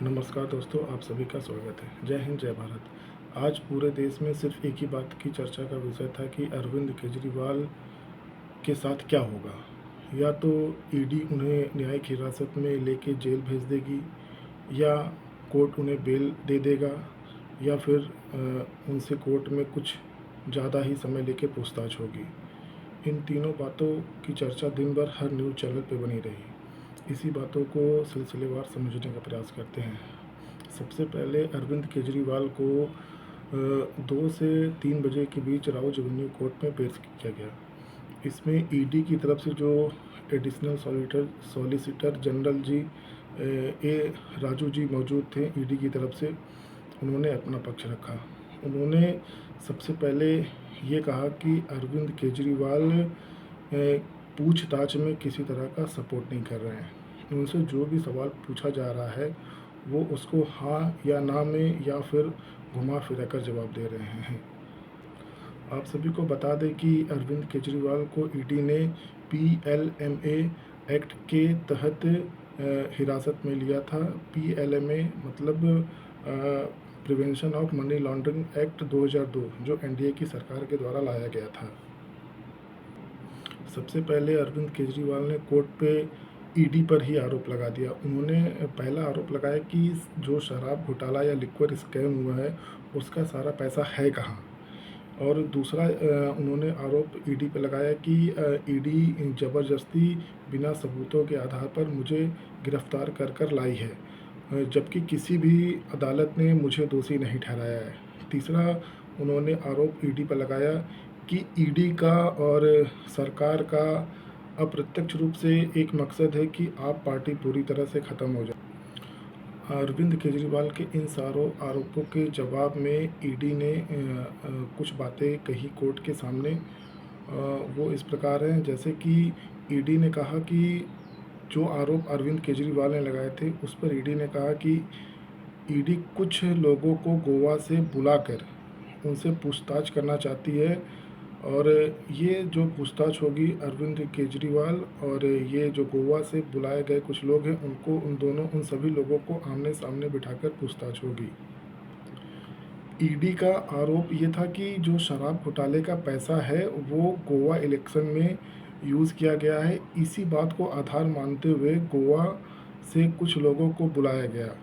नमस्कार दोस्तों, आप सभी का स्वागत है। जय हिंद, जय भारत। आज पूरे देश में सिर्फ एक ही बात की चर्चा का विषय था कि अरविंद केजरीवाल के साथ क्या होगा। या तो ईडी उन्हें न्यायिक हिरासत में लेके जेल भेज देगी, या कोर्ट उन्हें बेल दे देगा, या फिर उनसे कोर्ट में कुछ ज़्यादा ही समय लेके पूछताछ होगी। इन तीनों बातों की चर्चा दिन भर हर न्यूज़ चैनल पे बनी रही। इसी बातों को सिलसिलेवार समझने का प्रयास करते हैं। सबसे पहले अरविंद केजरीवाल को 2 से 3 बजे के बीच राउज एवेन्यू कोर्ट में पेश किया गया। इसमें ईडी की तरफ से जो एडिशनल सॉलिसिटर जनरल जी ए राजू जी मौजूद थे ईडी की तरफ से, उन्होंने अपना पक्ष रखा। उन्होंने सबसे पहले ये कहा कि अरविंद केजरीवाल पूछताछ में किसी तरह का सपोर्ट नहीं कर रहे हैं। उनसे जो भी सवाल पूछा जा रहा है वो उसको हाँ या ना में या फिर घुमा फिरा कर जवाब दे रहे हैं। आप सभी को बता दें कि अरविंद केजरीवाल को ईडी ने PLMA एक्ट के तहत हिरासत में लिया था। PLMA मतलब prevention of money laundering act 2002, जो NDA की सरकार के द्वारा लाया गया था। सबसे पहले अरविंद केजरीवाल ने कोर्ट पे ईडी पर ही आरोप लगा दिया। उन्होंने पहला आरोप लगाया कि जो शराब घोटाला या लिक्वर स्कैम हुआ है उसका सारा पैसा है कहाँ, और दूसरा उन्होंने आरोप ईडी पर लगाया कि ईडी ज़बरदस्ती बिना सबूतों के आधार पर मुझे गिरफ्तार कर लाई है, जबकि किसी भी अदालत ने मुझे दोषी नहीं ठहराया है। तीसरा उन्होंने आरोप ईडी पर लगाया कि ईडी का और सरकार का अप्रत्यक्ष रूप से एक मकसद है कि आप पार्टी पूरी तरह से ख़त्म हो जाए। अरविंद केजरीवाल के इन सारों आरोपों के जवाब में ईडी ने कुछ बातें कही कोर्ट के सामने। वो इस प्रकार हैं, जैसे कि ईडी ने कहा कि जो आरोप अरविंद केजरीवाल ने लगाए थे उस पर ईडी ने कहा कि ईडी कुछ लोगों को गोवा से बुलाकर उनसे पूछताछ करना चाहती है, और ये जो पूछताछ होगी अरविंद केजरीवाल और ये जो गोवा से बुलाए गए कुछ लोग हैं उनको उन सभी लोगों को आमने सामने बिठाकर पूछताछ होगी। ईडी का आरोप ये था कि जो शराब घोटाले का पैसा है वो गोवा इलेक्शन में यूज़ किया गया है। इसी बात को आधार मानते हुए गोवा से कुछ लोगों को बुलाया गया।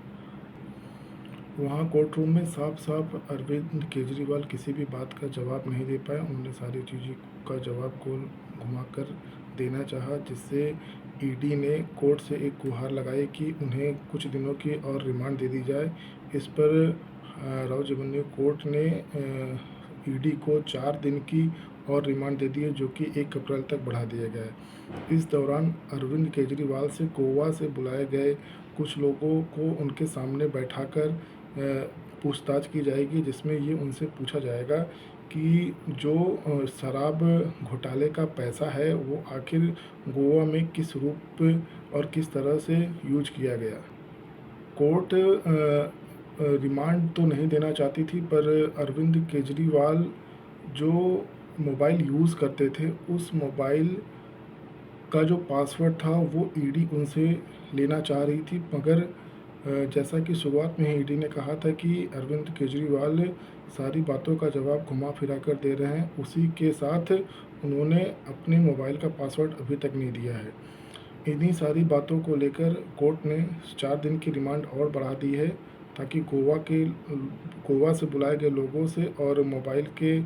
वहाँ कोर्ट रूम में साफ साफ अरविंद केजरीवाल किसी भी बात का जवाब नहीं दे पाए। उन्होंने सारी चीज़ों का जवाब गोल घुमाकर देना चाहा, जिससे ईडी ने कोर्ट से एक गुहार लगाई कि उन्हें कुछ दिनों की और रिमांड दे दी जाए। इस पर राउज एवेन्यू कोर्ट ने ईडी को 4 दिन की और रिमांड दे दी है, जो कि 1 अप्रैल तक बढ़ा दिया गया है। इस दौरान अरविंद केजरीवाल से गोवा से बुलाए गए कुछ लोगों को उनके सामने बैठाकर पूछताछ की जाएगी, जिसमें ये उनसे पूछा जाएगा कि जो शराब घोटाले का पैसा है वो आखिर गोवा में किस रूप और किस तरह से यूज किया गया। कोर्ट रिमांड तो नहीं देना चाहती थी, पर अरविंद केजरीवाल जो मोबाइल यूज़ करते थे उस मोबाइल का जो पासवर्ड था वो ईडी उनसे लेना चाह रही थी, मगर जैसा कि शुरुआत में ही ईडी ने कहा था कि अरविंद केजरीवाल सारी बातों का जवाब घुमा फिरा कर दे रहे हैं, उसी के साथ उन्होंने अपने मोबाइल का पासवर्ड अभी तक नहीं दिया है। इन्हीं सारी बातों को लेकर कोर्ट ने 4 दिन की रिमांड और बढ़ा दी है, ताकि गोवा से बुलाए गए लोगों से और मोबाइल के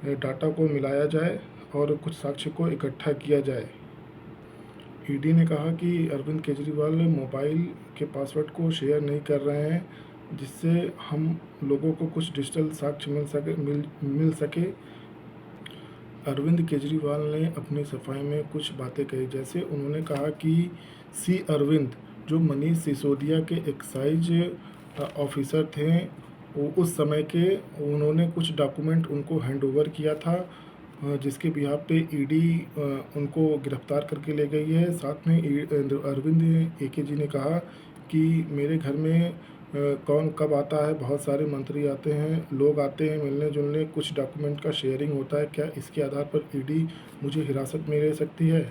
डाटा को मिलाया जाए और कुछ साक्ष्य को इकट्ठा किया जाए। ईडी ने कहा कि अरविंद केजरीवाल मोबाइल के पासवर्ड को शेयर नहीं कर रहे हैं, जिससे हम लोगों को कुछ डिजिटल साक्ष्य मिल सके। अरविंद केजरीवाल ने अपनी सफाई में कुछ बातें कही, जैसे उन्होंने कहा कि अरविंद जो मनीष सिसोदिया के एक्साइज ऑफिसर थे वो उस समय के, उन्होंने कुछ डॉक्यूमेंट उनको हैंडओवर किया था, जिसके बिहाफ पे ईडी उनको गिरफ्तार करके ले गई है। साथ में अरविंद AK जी ने कहा कि मेरे घर में कौन कब आता है, बहुत सारे मंत्री आते हैं, लोग आते हैं मिलने जुलने, कुछ डॉक्यूमेंट का शेयरिंग होता है, क्या इसके आधार पर ईडी मुझे हिरासत में ले सकती है।